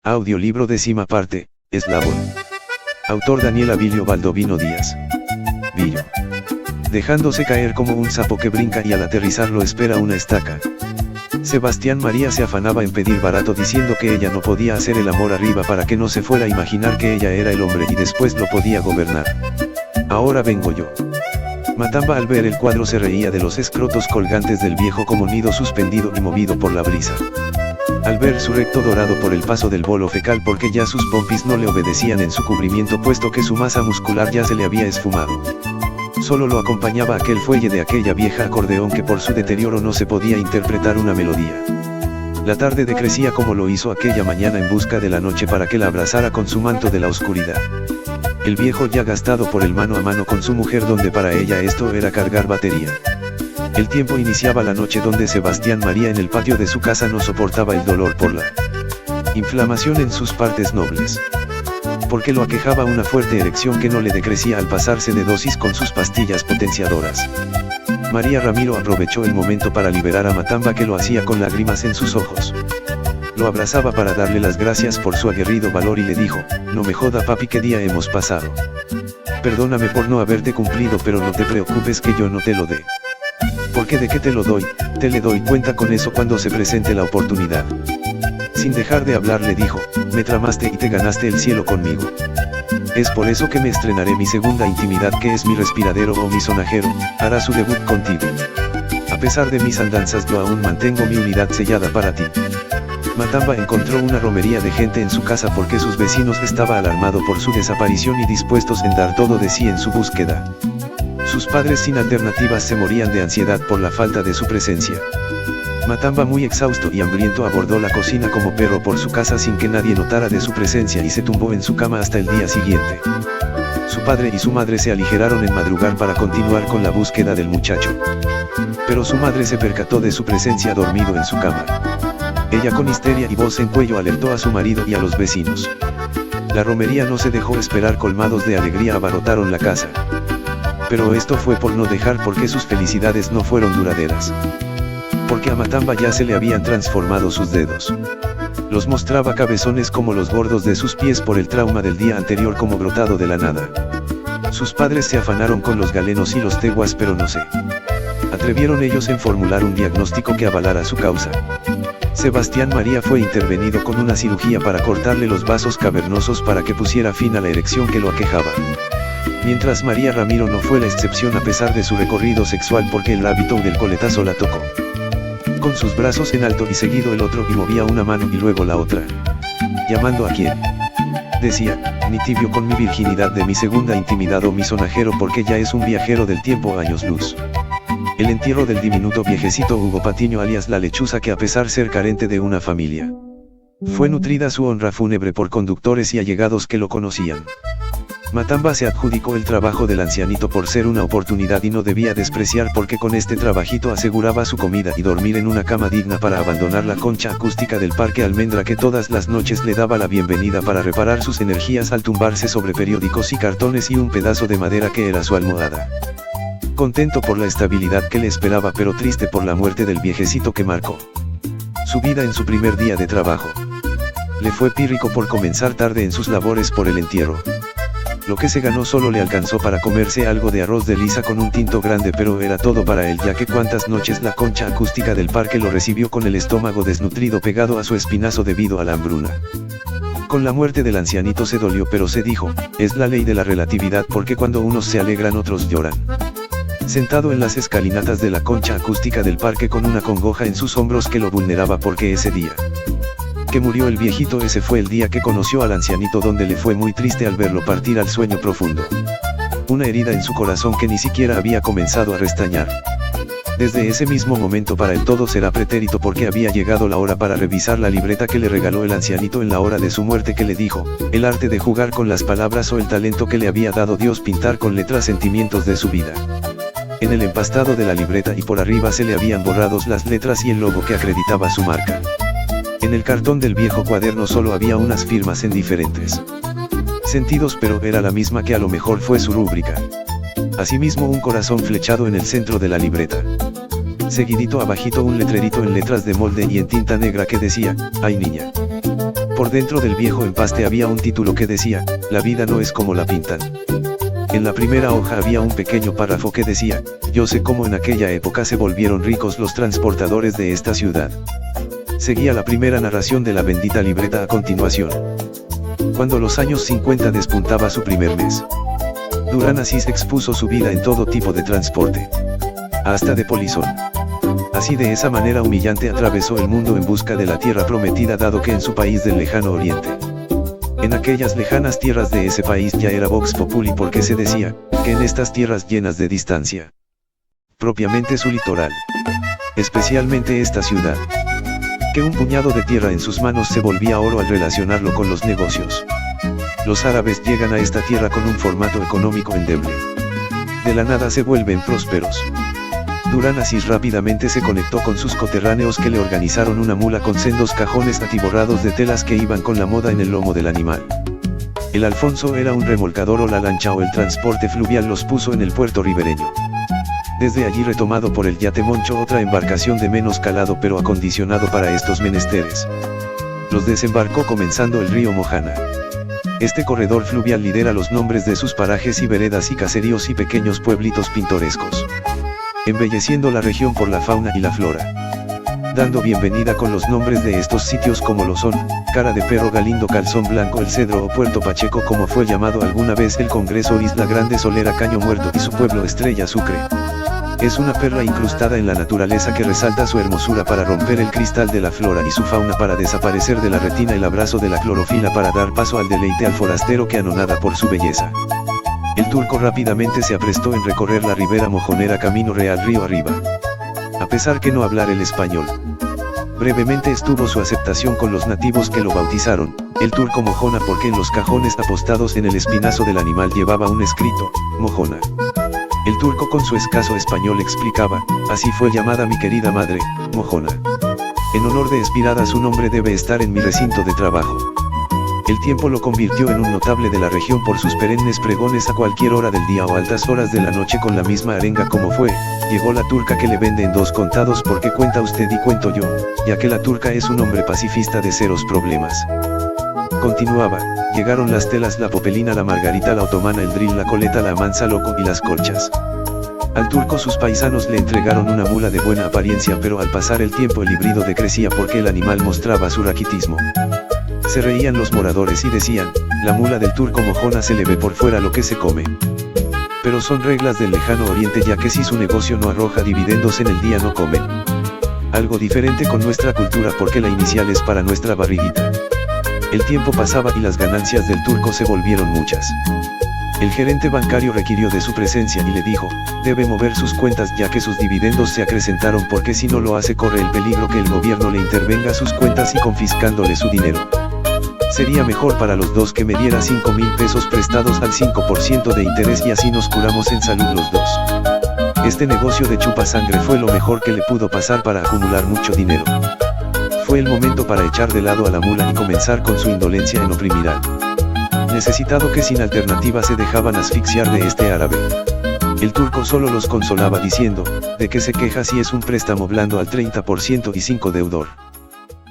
Audiolibro décima parte, Eslabón. Autor Daniel Abilio Baldovino Díaz. Billo. Dejándose caer como un sapo que brinca y al aterrizar lo espera una estaca. Sebastián María se afanaba en pedir barato diciendo que ella no podía hacer el amor arriba para que no se fuera a imaginar que ella era el hombre y después lo podía gobernar. Ahora vengo yo. Matamba al ver el cuadro se reía de los escrotos colgantes del viejo como nido suspendido y movido por la brisa. Al ver su recto dorado por el paso del bolo fecal porque ya sus pompis no le obedecían en su cubrimiento puesto que su masa muscular ya se le había esfumado. Solo lo acompañaba aquel fuelle de aquella vieja acordeón que por su deterioro no se podía interpretar una melodía. La tarde decrecía como lo hizo aquella mañana en busca de la noche para que la abrazara con su manto de la oscuridad. El viejo ya gastado por el mano a mano con su mujer donde para ella esto era cargar batería. El tiempo iniciaba la noche donde Sebastián María en el patio de su casa no soportaba el dolor por la inflamación en sus partes nobles. Porque lo aquejaba una fuerte erección que no le decrecía al pasarse de dosis con sus pastillas potenciadoras. María Ramiro aprovechó el momento para liberar a Matamba que lo hacía con lágrimas en sus ojos. Lo abrazaba para darle las gracias por su aguerrido valor y le dijo, no me joda papi qué día hemos pasado. Perdóname por no haberte cumplido pero no te preocupes que yo no te lo dé. Porque de qué te lo doy, te le doy cuenta con eso cuando se presente la oportunidad. Sin dejar de hablar le dijo, me tramaste y te ganaste el cielo conmigo. Es por eso que me estrenaré mi segunda intimidad que es mi respiradero o mi sonajero, hará su debut contigo. A pesar de mis andanzas yo aún mantengo mi unidad sellada para ti. Matamba encontró una romería de gente en su casa porque sus vecinos estaba alarmado por su desaparición y dispuestos en dar todo de sí en su búsqueda. Sus padres sin alternativas se morían de ansiedad por la falta de su presencia. Matamba muy exhausto y hambriento abordó la cocina como perro por su casa sin que nadie notara de su presencia y se tumbó en su cama hasta el día siguiente. Su padre y su madre se aligeraron en madrugar para continuar con la búsqueda del muchacho. Pero su madre se percató de su presencia dormido en su cama. Ella con histeria y voz en cuello alertó a su marido y a los vecinos. La romería no se dejó esperar, colmados de alegría abarrotaron la casa. Pero esto fue por no dejar porque sus felicidades no fueron duraderas. Porque a Matamba ya se le habían transformado sus dedos. Los mostraba cabezones como los bordos de sus pies por el trauma del día anterior como brotado de la nada. Sus padres se afanaron con los galenos y los teguas pero no se atrevieron ellos en formular un diagnóstico que avalara su causa. Sebastián María fue intervenido con una cirugía para cortarle los vasos cavernosos para que pusiera fin a la erección que lo aquejaba. Mientras María Ramiro no fue la excepción a pesar de su recorrido sexual porque el hábito del coletazo la tocó. Con sus brazos en alto y seguido el otro y movía una mano y luego la otra. ¿Llamando a quién? Decía, ni tibio con mi virginidad de mi segunda intimidad o mi sonajero porque ya es un viajero del tiempo años luz. El entierro del diminuto viejecito Hugo Patiño alias la lechuza que a pesar ser carente de una familia. Fue nutrida su honra fúnebre por conductores y allegados que lo conocían. Matamba se adjudicó el trabajo del ancianito por ser una oportunidad y no debía despreciar porque con este trabajito aseguraba su comida y dormir en una cama digna para abandonar la concha acústica del Parque Almendra que todas las noches le daba la bienvenida para reparar sus energías al tumbarse sobre periódicos y cartones y un pedazo de madera que era su almohada. Contento por la estabilidad que le esperaba pero triste por la muerte del viejecito que marcó su vida en su primer día de trabajo. Le fue pírrico por comenzar tarde en sus labores por el entierro. Lo que se ganó solo le alcanzó para comerse algo de arroz de lisa con un tinto grande pero era todo para él ya que cuantas noches la concha acústica del parque lo recibió con el estómago desnutrido pegado a su espinazo debido a la hambruna. Con la muerte del ancianito se dolió pero se dijo, es la ley de la relatividad porque cuando unos se alegran otros lloran. Sentado en las escalinatas de la concha acústica del parque con una congoja en sus hombros que lo vulneraba porque ese día que murió el viejito ese fue el día que conoció al ancianito donde le fue muy triste al verlo partir al sueño profundo. Una herida en su corazón que ni siquiera había comenzado a restañar. Desde ese mismo momento para él todo será pretérito porque había llegado la hora para revisar la libreta que le regaló el ancianito en la hora de su muerte que le dijo, el arte de jugar con las palabras o el talento que le había dado Dios pintar con letras sentimientos de su vida. En el empastado de la libreta y por arriba se le habían borrado las letras y el logo que acreditaba su marca. En el cartón del viejo cuaderno solo había unas firmas en diferentes sentidos pero era la misma que a lo mejor fue su rúbrica. Asimismo un corazón flechado en el centro de la libreta. Seguidito abajito un letrerito en letras de molde y en tinta negra que decía, ay niña. Por dentro del viejo empaste había un título que decía, la vida no es como la pintan. En la primera hoja había un pequeño párrafo que decía, yo sé cómo en aquella época se volvieron ricos los transportadores de esta ciudad. Seguía la primera narración de la bendita libreta a continuación. Cuando los años 50 despuntaba su primer mes, Durán Asís expuso su vida en todo tipo de transporte, hasta de polizón. Así de esa manera humillante atravesó el mundo en busca de la tierra prometida, dado que en su país del lejano oriente, en aquellas lejanas tierras de ese país ya era vox populi, porque se decía, que en estas tierras llenas de distancia, propiamente su litoral, especialmente esta ciudad, que un puñado de tierra en sus manos se volvía oro al relacionarlo con los negocios. Los árabes llegan a esta tierra con un formato económico endeble. De la nada se vuelven prósperos. Durán Asís rápidamente se conectó con sus coterráneos, que le organizaron una mula con sendos cajones atiborrados de telas que iban con la moda en el lomo del animal. El Alfonso era un remolcador, o la lancha o el transporte fluvial los puso en el puerto ribereño. Desde allí, retomado por el yate Moncho, otra embarcación de menos calado pero acondicionado para estos menesteres, los desembarcó comenzando el río Mojana. Este corredor fluvial lidera los nombres de sus parajes y veredas y caseríos y pequeños pueblitos pintorescos, embelleciendo la región por la fauna y la flora, dando bienvenida con los nombres de estos sitios como lo son, Cara de Perro, Galindo, Calzón Blanco, El Cedro o Puerto Pacheco, como fue llamado alguna vez el Congreso, Isla Grande, Solera, Caño Muerto y su pueblo estrella Sucre. Es una perla incrustada en la naturaleza que resalta su hermosura para romper el cristal de la flora y su fauna para desaparecer de la retina el abrazo de la clorofila para dar paso al deleite al forastero que anonada por su belleza. El turco rápidamente se aprestó en recorrer la ribera mojonera camino real río arriba, a pesar que no hablar el español. Brevemente estuvo su aceptación con los nativos, que lo bautizaron el turco Mojona, porque en los cajones apostados en el espinazo del animal llevaba un escrito, Mojona. El turco con su escaso español explicaba, así fue llamada mi querida madre, Mojona. En honor de Espirada su nombre debe estar en mi recinto de trabajo. El tiempo lo convirtió en un notable de la región por sus perennes pregones a cualquier hora del día o altas horas de la noche con la misma arenga como fue, llegó la turca que le vende en dos contados, porque cuenta usted y cuento yo, ya que la turca es un hombre pacifista de ceros problemas. Continuaba, llegaron las telas, la popelina, la margarita, la otomana, el drill, la coleta, la amansa loco y las colchas. Al turco sus paisanos le entregaron una mula de buena apariencia, pero al pasar el tiempo el híbrido decrecía porque el animal mostraba su raquitismo. Se reían los moradores y decían, la mula del turco Mojona se le ve por fuera lo que se come. Pero son reglas del lejano oriente, ya que si su negocio no arroja dividendos en el día no come. Algo diferente con nuestra cultura, porque la inicial es para nuestra barriguita. El tiempo pasaba y las ganancias del turco se volvieron muchas. El gerente bancario requirió de su presencia y le dijo, debe mover sus cuentas ya que sus dividendos se acrecentaron, porque si no lo hace corre el peligro que el gobierno le intervenga sus cuentas y confiscándole su dinero. Sería mejor para los dos que me diera 5,000 pesos prestados al 5% de interés y así nos curamos en salud los dos. Este negocio de chupasangre fue lo mejor que le pudo pasar para acumular mucho dinero. Fue el momento para echar de lado a la mula y comenzar con su indolencia en oprimir al necesitado, que sin alternativa se dejaban asfixiar de este árabe. El turco solo los consolaba diciendo, ¿de qué se queja si es un préstamo blando al 30% y 5 deudor?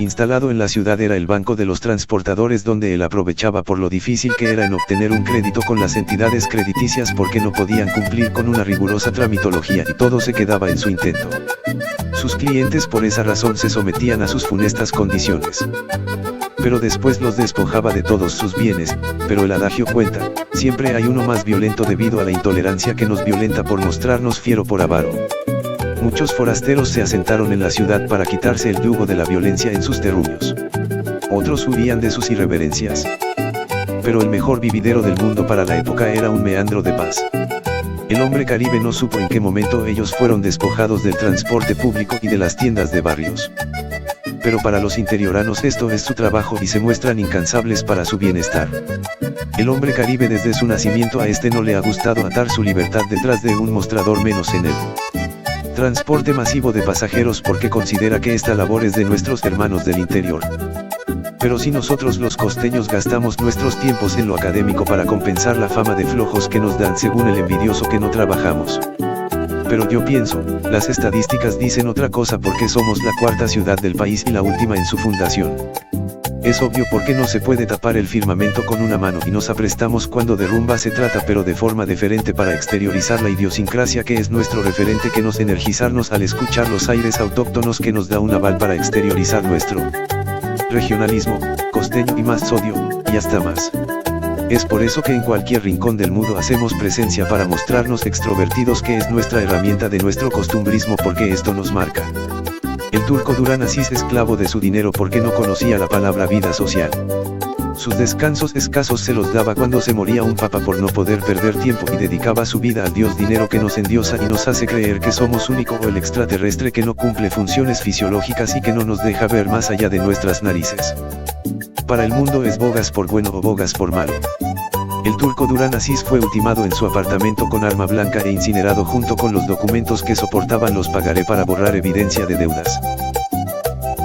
Instalado en la ciudad era el Banco de los Transportadores, donde él aprovechaba por lo difícil que era en obtener un crédito con las entidades crediticias, porque no podían cumplir con una rigurosa tramitología y todo se quedaba en su intento. Sus clientes por esa razón se sometían a sus funestas condiciones. Pero después los despojaba de todos sus bienes, pero el adagio cuenta, siempre hay uno más violento debido a la intolerancia que nos violenta por mostrarnos fiero por avaro. Muchos forasteros se asentaron en la ciudad para quitarse el yugo de la violencia en sus terruños. Otros huían de sus irreverencias. Pero el mejor vividero del mundo para la época era un meandro de paz. El hombre caribe no supo en qué momento ellos fueron despojados del transporte público y de las tiendas de barrios. Pero para los interioranos esto es su trabajo y se muestran incansables para su bienestar. El hombre caribe desde su nacimiento a este no le ha gustado atar su libertad detrás de un mostrador, menos en el transporte masivo de pasajeros, porque considera que esta labor es de nuestros hermanos del interior. Pero si nosotros los costeños gastamos nuestros tiempos en lo académico para compensar la fama de flojos que nos dan según el envidioso que no trabajamos. Pero yo pienso, las estadísticas dicen otra cosa, porque somos la cuarta ciudad del país y la última en su fundación. Es obvio porque no se puede tapar el firmamento con una mano y nos aprestamos cuando de rumba se trata, pero de forma diferente para exteriorizar la idiosincrasia que es nuestro referente, que nos energizarnos al escuchar los aires autóctonos, que nos da un aval para exteriorizar nuestro regionalismo, costeño y más sodio, y hasta más. Es por eso que en cualquier rincón del mundo hacemos presencia para mostrarnos extrovertidos, que es nuestra herramienta de nuestro costumbrismo, porque esto nos marca. El turco Durán Asís, esclavo de su dinero porque no conocía la palabra vida social. Sus descansos escasos se los daba cuando se moría un papa por no poder perder tiempo, y dedicaba su vida al dios dinero, que nos endiosa y nos hace creer que somos único, o el extraterrestre que no cumple funciones fisiológicas y que no nos deja ver más allá de nuestras narices. Para el mundo es bogas por bueno o bogas por malo. El turco Durán Asís fue ultimado en su apartamento con arma blanca e incinerado junto con los documentos que soportaban los pagaré para borrar evidencia de deudas.